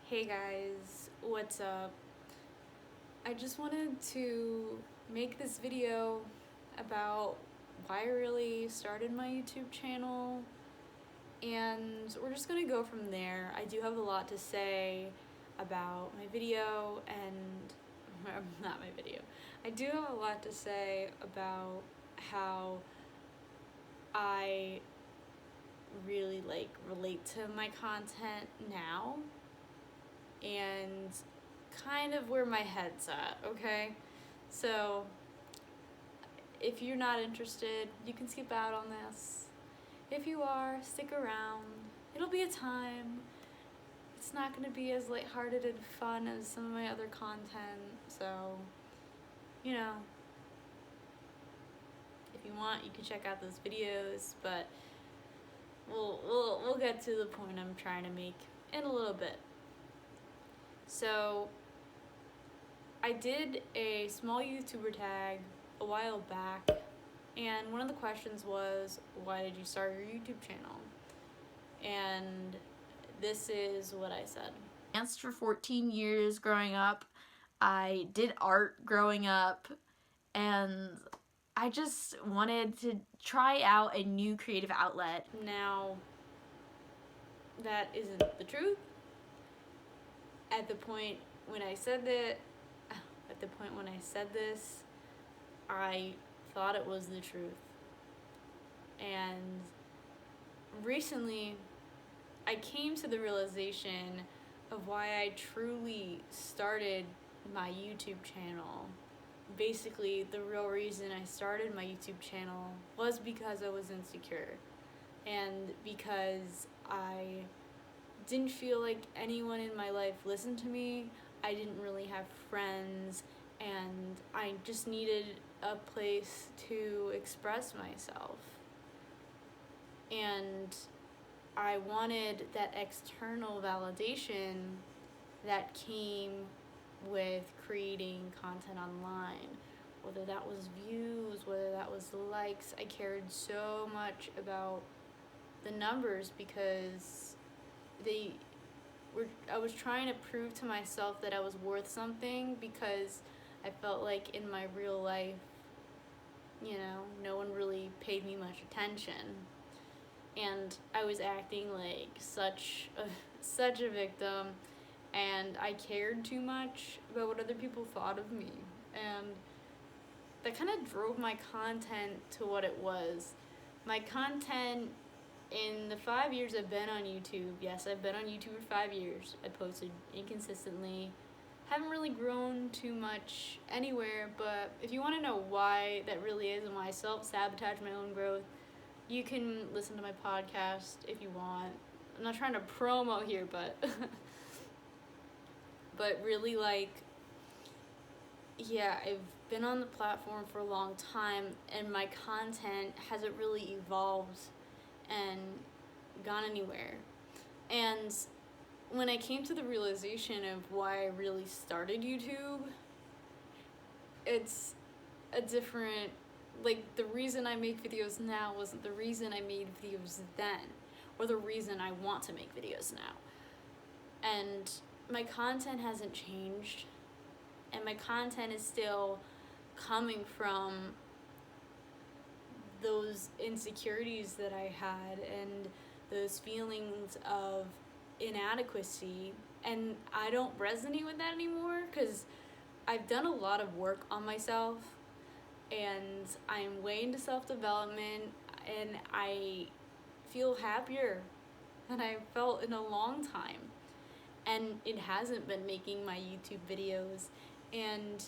Hey guys, what's up? I just wanted to make this video about why I really started my YouTube channel, and we're just gonna go from there. I do have a lot to say about my video and not my video. I do have a lot to say about how I really relate to my content now and kind of where my head's at, okay? So if you're not interested, you can skip out on this. If you are, stick around. It'll be a time. It's not going to be as lighthearted and fun as some of my other content, so, you know, if you want, you can check out those videos, but we'll get to the point I'm trying to make in a little bit. So I did a small YouTuber tag a while back, and one of the questions was, why did you start your YouTube channel? And this is what I said. Danced for 14 years growing up. I did art growing up, and I just wanted to try out a new creative outlet. Now, that isn't the truth. At the point when I said this, I thought it was the truth. And recently, I came to the realization of why I truly started my YouTube channel. Basically, the real reason I started my YouTube channel was because I was insecure, and because I didn't feel like anyone in my life listened to me. I didn't really have friends, and I just needed a place to express myself. And I wanted that external validation that came with creating content online, whether that was views, whether that was likes. I cared so much about the numbers because I was trying to prove to myself that I was worth something, because I felt like in my real life, no one really paid me much attention. And I was acting like such a victim, and I cared too much about what other people thought of me. And that kind of drove my content to what it was. My content in the 5 years I've been on YouTube, yes, I've been on YouTube for 5 years. I posted inconsistently. Haven't really grown too much anywhere, but if you want to know why that really is and why I self-sabotage my own growth, you can listen to my podcast if you want. I'm not trying to promo here, but but really, I've been on the platform for a long time, and my content hasn't really evolved and gone anywhere. And when I came to the realization of why I really started YouTube, it's a different, the reason I make videos now wasn't the reason I made videos then, or the reason I want to make videos now. And my content hasn't changed, and my content is still coming from those insecurities that I had and those feelings of inadequacy, and I don't resonate with that anymore because I've done a lot of work on myself, and I'm way into self-development, and I feel happier than I felt in a long time. And it hasn't been making my YouTube videos. And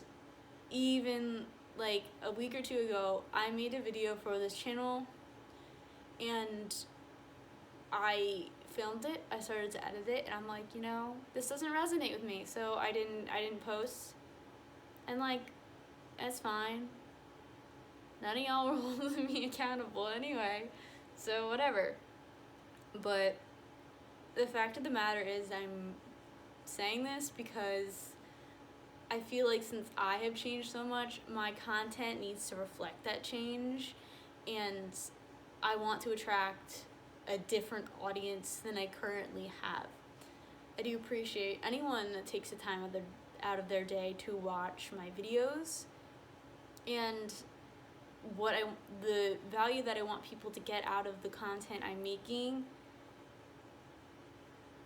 even a week or two ago, I made a video for this channel, and I filmed it, I started to edit it, and I'm like, this doesn't resonate with me, so I didn't post. And that's fine. None of y'all were holding me accountable anyway, so whatever. But the fact of the matter is, I'm saying this because I feel like since I have changed so much, my content needs to reflect that change, and I want to attract a different audience than I currently have. I do appreciate anyone that takes the time out of their day to watch my videos, and the value that I want people to get out of the content I'm making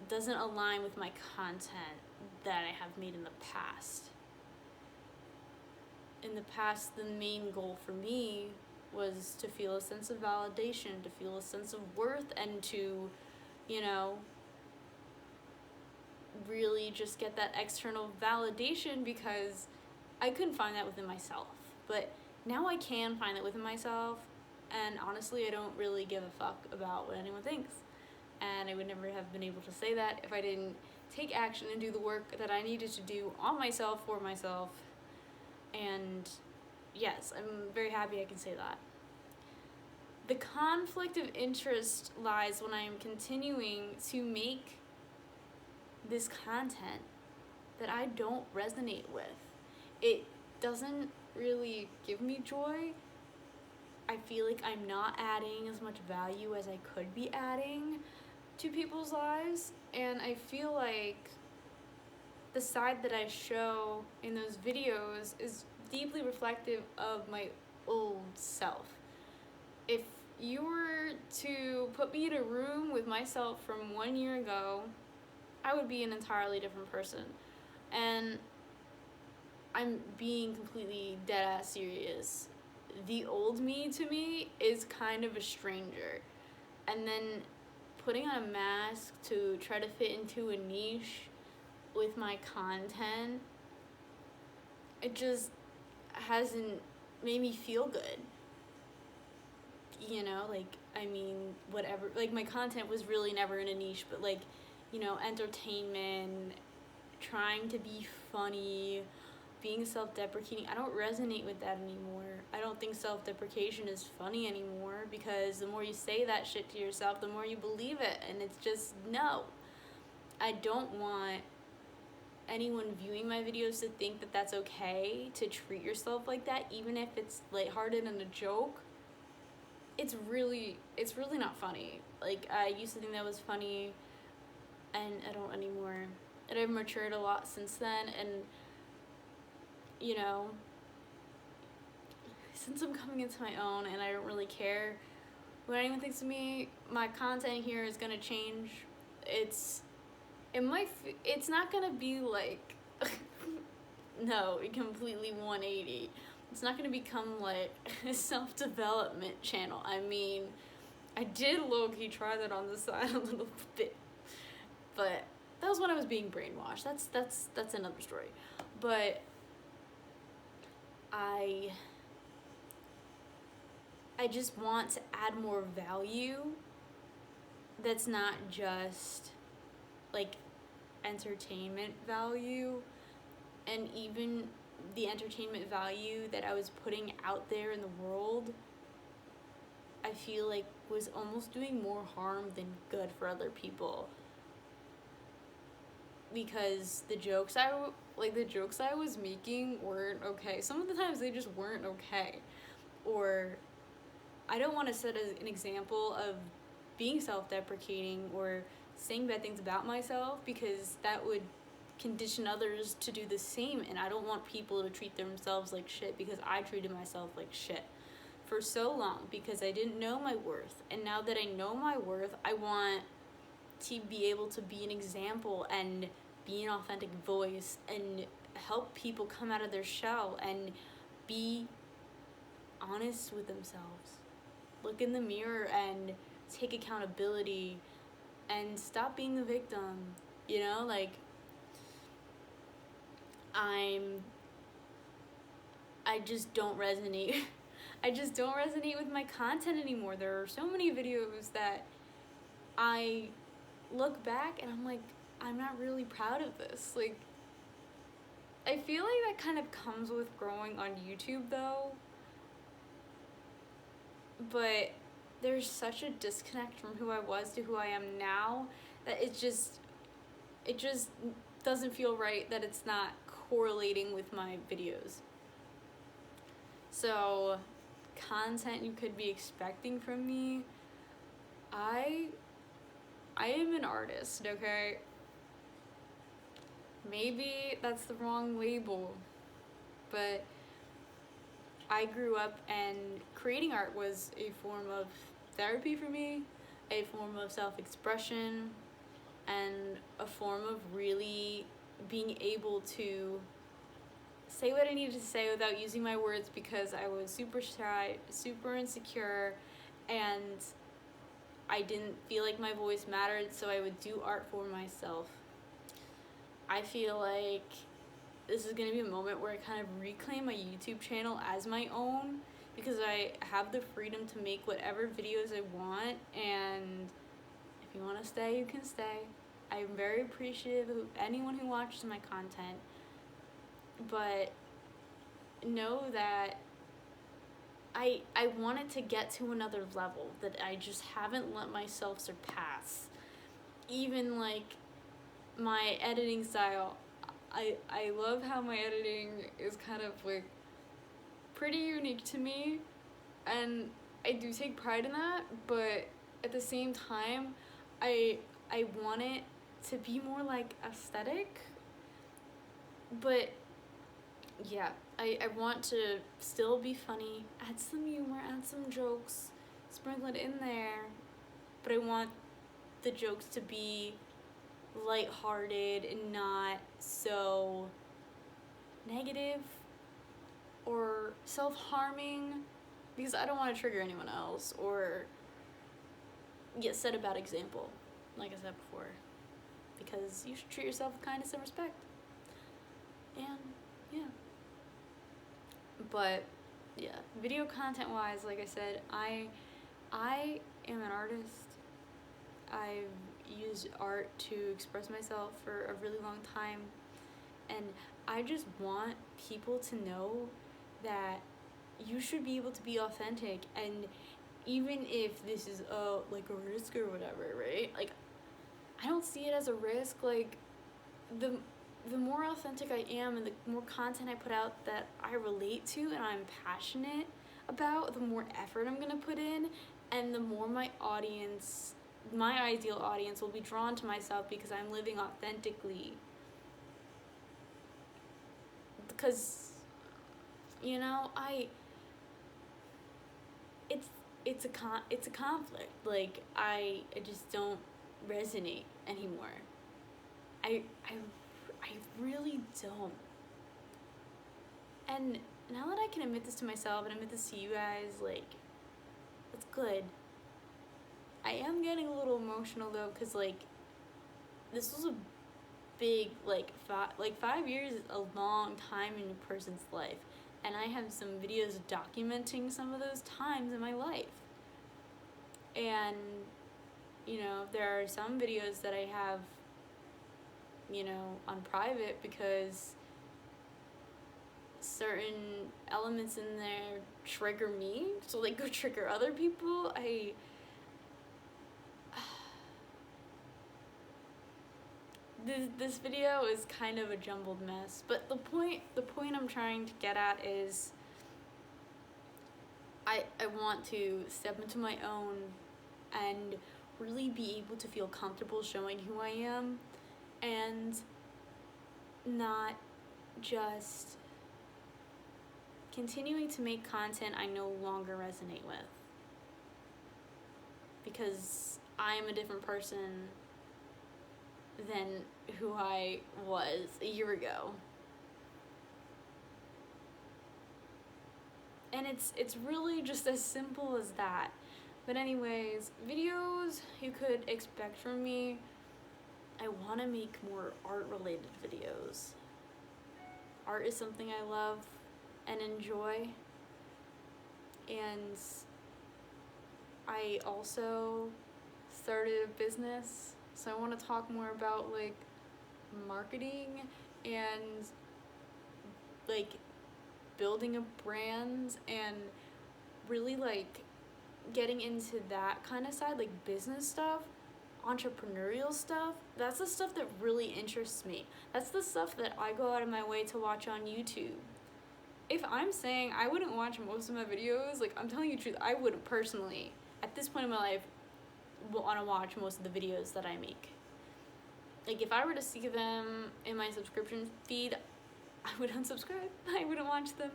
doesn't align with my content that I have made in the past. In the past, the main goal for me was to feel a sense of validation, to feel a sense of worth, and to, really just get that external validation, because I couldn't find that within myself. But now I can find it within myself, and honestly, I don't really give a fuck about what anyone thinks. And I would never have been able to say that if I didn't take action and do the work that I needed to do on myself, for myself. And yes, I'm very happy I can say that. The conflict of interest lies when I am continuing to make this content that I don't resonate with. It doesn't really give me joy. I feel like I'm not adding as much value as I could be adding to people's lives, and I feel like the side that I show in those videos is deeply reflective of my old self. If you were to put me in a room with myself from 1 year ago, I would be an entirely different person. And I'm being completely dead-ass serious. The old me to me is kind of a stranger. And then putting on a mask to try to fit into a niche with my content, it just hasn't made me feel good. Whatever, my content was really never in a niche, but entertainment, trying to be funny, being self-deprecating, I don't resonate with that anymore. I don't think self-deprecation is funny anymore, because the more you say that shit to yourself, the more you believe it, and it's just, no. I don't want anyone viewing my videos to think that that's okay to treat yourself like that, even if it's lighthearted and a joke. It's really not funny. I used to think that was funny, and I don't anymore. And I've matured a lot since then, and since I'm coming into my own and I don't really care what anyone thinks of me, my content here is gonna change. It's not gonna be no, completely 180. It's not gonna become a self-development channel. I mean, I did low-key try that on the side a little bit, but that was when I was being brainwashed. That's another story. But I just want to add more value that's not just entertainment value, and even the entertainment value that I was putting out there in the world, I feel like was almost doing more harm than good for other people, because the jokes I was making weren't okay. Some of the times they just weren't okay, or I don't want to set an example of being self-deprecating or saying bad things about myself, because that would condition others to do the same, and I don't want people to treat themselves like shit, because I treated myself like shit for so long because I didn't know my worth. And now that I know my worth, I want to be able to be an example and be an authentic voice and help people come out of their shell and be honest with themselves. Look in the mirror and take accountability and stop being the victim. I just don't resonate. I just don't resonate with my content anymore. There are so many videos that I look back and I'm like, I'm not really proud of this. I feel like that kind of comes with growing on YouTube though. But there's such a disconnect from who I was to who I am now that it just doesn't feel right that it's not correlating with my videos. So, content you could be expecting from me, I am an artist, okay? maybe that's the wrong label, but I grew up and creating art was a form of therapy for me, a form of self-expression, and a form of really being able to say what I needed to say without using my words, because I was super shy, super insecure, and I didn't feel like my voice mattered, so I would do art for myself. I feel like this is going to be a moment where I kind of reclaim my YouTube channel as my own, because I have the freedom to make whatever videos I want, and if you want to stay, you can stay. I'm very appreciative of anyone who watches my content, but know that I want it to get to another level that I just haven't let myself surpass. Even like my editing style, I love how my editing is kind of like pretty unique to me, and I do take pride in that, but at the same time, I want it to be more like aesthetic, but yeah, I want to still be funny, add some humor, add some jokes, sprinkle it in there, but I want the jokes to be lighthearted and not so negative or self-harming, because I don't want to trigger anyone else or set a bad example, like I said before, because you should treat yourself with kindness and respect. And yeah, but yeah, video content wise, like I said, I am an artist. I've used art to express myself for a really long time, and I just want people to know that you should be able to be authentic, and even if this is like a risk or whatever, right? Like, I don't see it as a risk. Like, the more authentic I am and the more content I put out that I relate to and I'm passionate about, the more effort I'm gonna put in, and the more my ideal audience will be drawn to myself, because I'm living authentically. Because, you know, it's a conflict. Like, I just don't resonate anymore. I really don't. And now that I can admit this to myself and admit this to you guys, like, it's good. I am getting a little emotional though, because like, this was a big, like 5 years is a long time in a person's life, and I have some videos documenting some of those times in my life. And you know, there are some videos that I have, you know, on private, because certain elements in there trigger me, so they go trigger other people. This video is kind of a jumbled mess, but the point I'm trying to get at is I want to step into my own and really be able to feel comfortable showing who I am, and not just continuing to make content I no longer resonate with, because I am a different person than who I was a year ago. And it's really just as simple as that. But anyways, videos you could expect from me, I want to make more art-related videos. Art is something I love and enjoy, and I also started a business, so I want to talk more about like marketing and like building a brand, and really like getting into that kind of side, like business stuff, entrepreneurial stuff. That's the stuff that really interests me. That's the stuff that I go out of my way to watch on YouTube. If I'm saying I wouldn't watch most of my videos, like, I'm telling you the truth, I wouldn't personally, at this point in my life, want to watch most of the videos that I make. like, if I were to see them in my subscription feed, I would unsubscribe. I wouldn't watch them.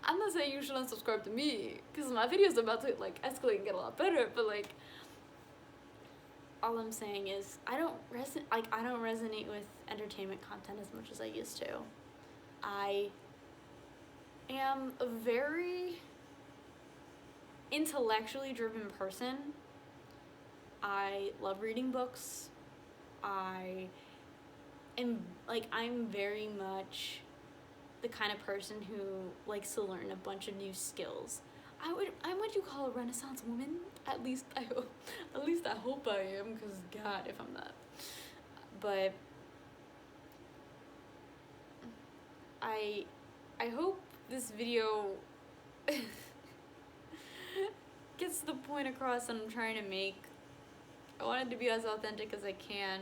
I'm not saying you should unsubscribe to me, because my videos are about to, like, escalate and get a lot better, but, like, all I'm saying is I don't resonate with entertainment content as much as I used to. I am a very intellectually driven person. I love reading books. I'm very much the kind of person who likes to learn a bunch of new skills. I'm what you call a Renaissance woman. At least I hope I am, because God, if I'm not. But I hope this video gets the point across that I'm trying to make. I want it to be as authentic as I can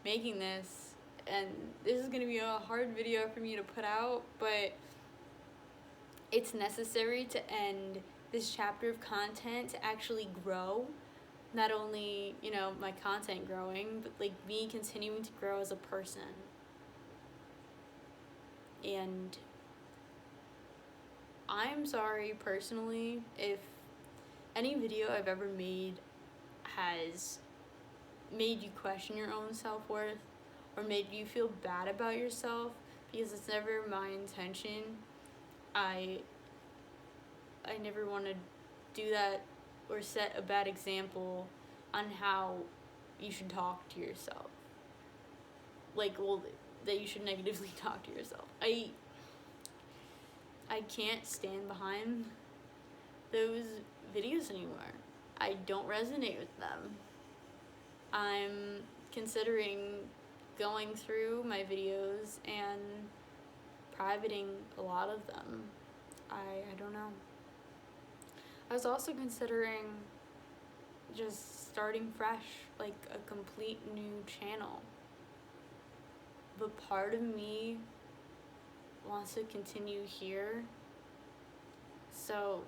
making this, and this is gonna be a hard video for me to put out, but it's necessary to end this chapter of content to actually grow. Not only, you know, my content growing, but like me continuing to grow as a person. And I'm sorry personally if any video I've ever made has made you question your own self-worth or made you feel bad about yourself, because it's never my intention. I never want to do that or set a bad example on how you should talk to yourself. Like, well, that you should negatively talk to yourself. I can't stand behind those videos anymore. I don't resonate with them. I'm considering going through my videos and privating a lot of them. I don't know. I was also considering just starting fresh, like a complete new channel. But part of me wants to continue here so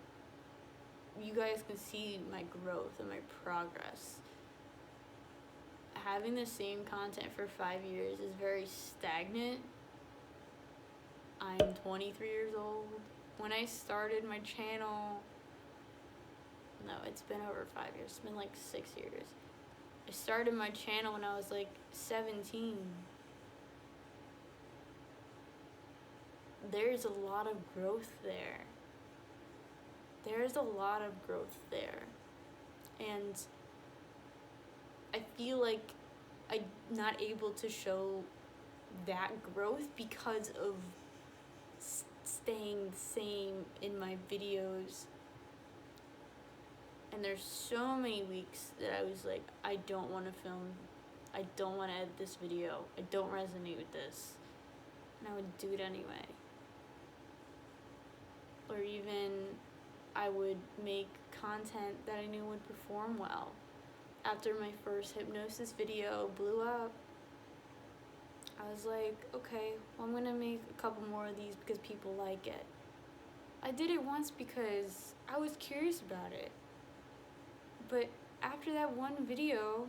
you guys can see my growth and my progress. Having the same content for 5 years is very stagnant. I'm 23 years old. When I started my channel, no, it's been over 5 years. It's been like 6 years. I started my channel when I was like 17. There's a lot of growth there. There's a lot of growth there. And I feel like I'm not able to show that growth because of staying the same in my videos. And there's so many weeks that I was like, I don't want to film. I don't want to edit this video. I don't resonate with this. And I would do it anyway. Or even I would make content that I knew would perform well. After my first hypnosis video blew up, I was like, okay, well, I'm gonna make a couple more of these because people like it. I did it once because I was curious about it. But after that one video,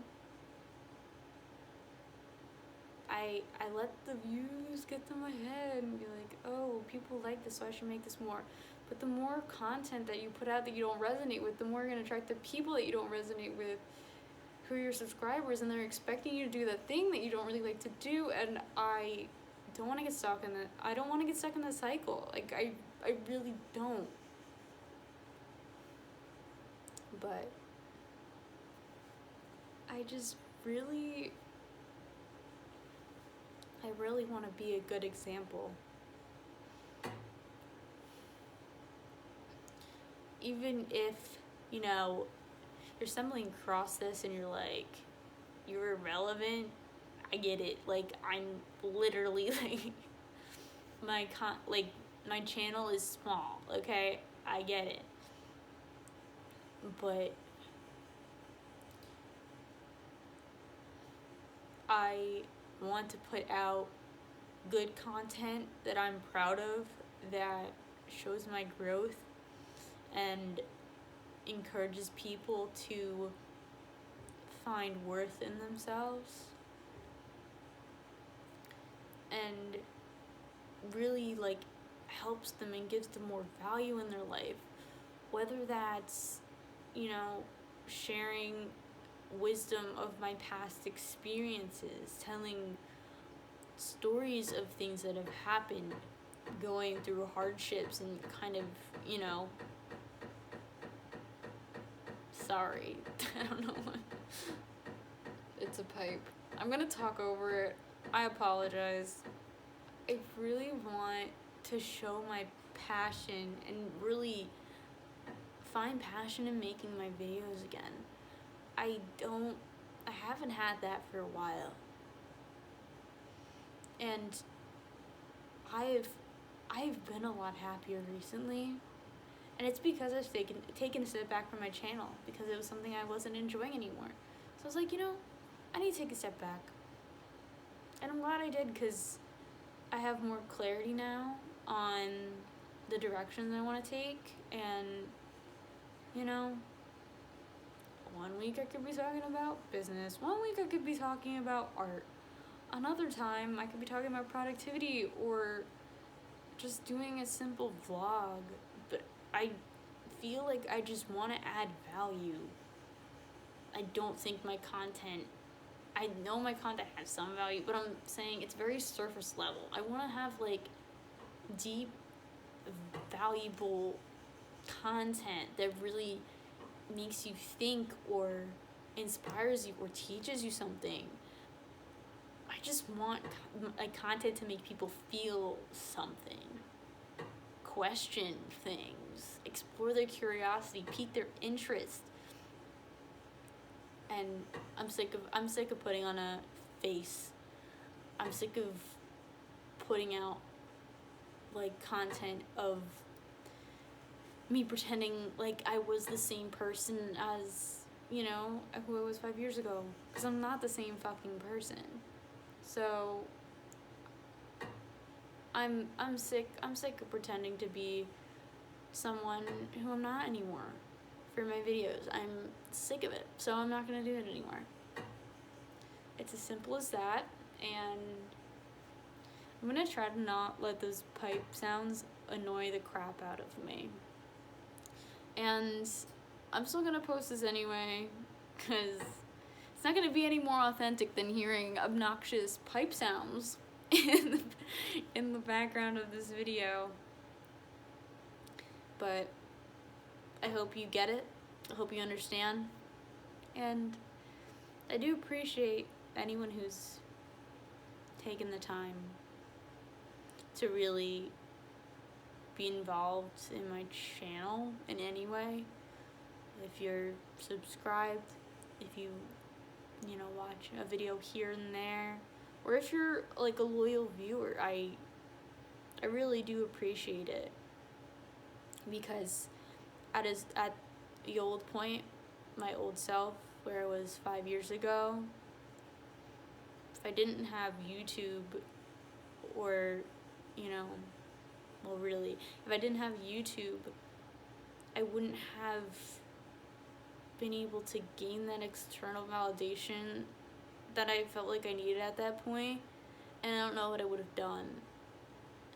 I let the views get to my head and be like, oh, people like this, so I should make this more. But the more content that you put out that you don't resonate with, the more you're gonna attract the people that you don't resonate with, who are your subscribers, and they're expecting you to do that thing that you don't really like to do. And I don't want to get stuck in that. I don't want to get stuck in that cycle. Like, I really don't. But I really want to be a good example. Even if, you know, you're stumbling across this and you're like, you're irrelevant, I get it. Like, I'm literally like, my channel is small, okay? I get it. But I want to put out good content that I'm proud of, that shows my growth and encourages people to find worth in themselves. and really like helps them and gives them more value in their life. Whether that's, you know, sharing wisdom of my past experiences, telling stories of things that have happened, going through hardships and kind of, you know, sorry, I don't know what. It's a pipe. I'm gonna talk over it. I apologize. I really want to show my passion and really find passion in making my videos again. I haven't had that for a while. And I've been a lot happier recently. And it's because I've taken a step back from my channel because it was something I wasn't enjoying anymore. So I was like, you know, I need to take a step back. And I'm glad I did because I have more clarity now on the directions I want to take. And, you know, one week I could be talking about business. One week I could be talking about art. Another time I could be talking about productivity or just doing a simple vlog. But I feel like I just want to add value. I don't think my content, I know my content has some value, but I'm saying it's very surface level. I want to have like deep, valuable content that really makes you think or inspires you or teaches you something. I just want like content to make people feel something, question things, explore their curiosity, pique their interest. And I'm sick of putting on a face. I'm sick of putting out like content of me pretending like I was the same person as, you know, who I was 5 years ago, because I'm not the same fucking person. So I'm sick of pretending to be someone who I'm not anymore for my videos. I'm sick of it, so I'm not gonna do it anymore. It's as simple as that, and I'm gonna try to not let those pipe sounds annoy the crap out of me. And I'm still gonna post this anyway, because it's not gonna be any more authentic than hearing obnoxious pipe sounds in the background of this video. But I hope you get it. I hope you understand. And I do appreciate anyone who's taken the time to really be involved in my channel in any way. If you're subscribed, if you know, watch a video here and there, or if you're like a loyal viewer, I really do appreciate it. Because at the old point, my old self, where I was 5 years ago, if I didn't have YouTube, or, you know, well really, if I didn't have YouTube, I wouldn't have been able to gain that external validation that I felt like I needed at that point, and I don't know what I would have done.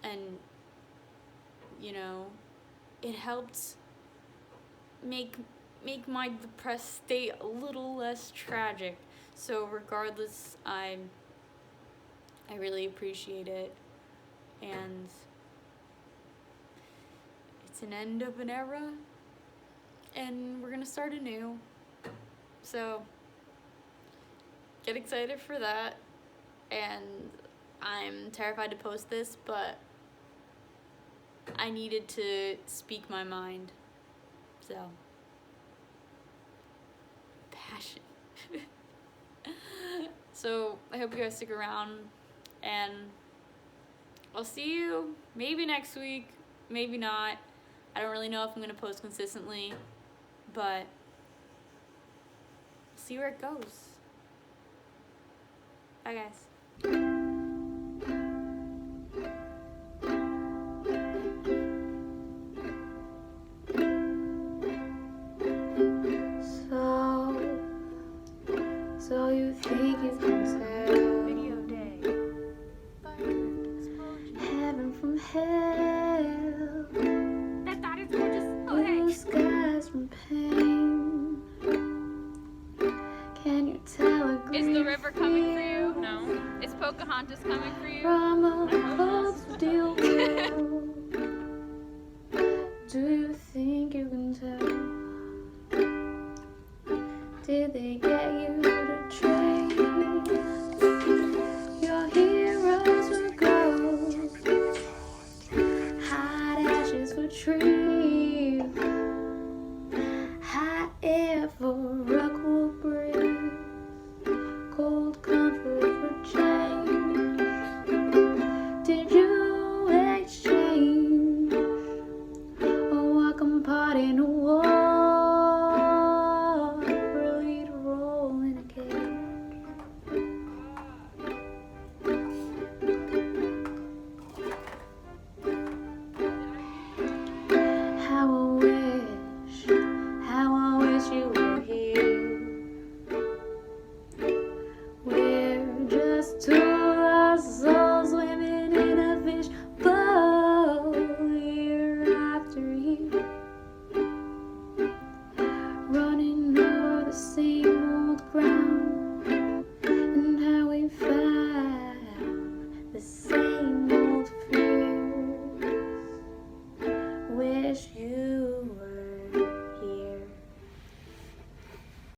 And, you know, it helped make my depressed state a little less tragic. So regardless, I really appreciate it, and it's an end of an era, and we're gonna start anew. So get excited for that. And I'm terrified to post this, but I needed to speak my mind. So passion. So I hope you guys stick around, and I'll see you maybe next week, maybe not. I don't really know if I'm gonna post consistently, but see where it goes. Bye guys. So you think you can tell? Video day. Bye. Pocahontas coming for you. From a steel wheel. Do you think you can tell? Did they get you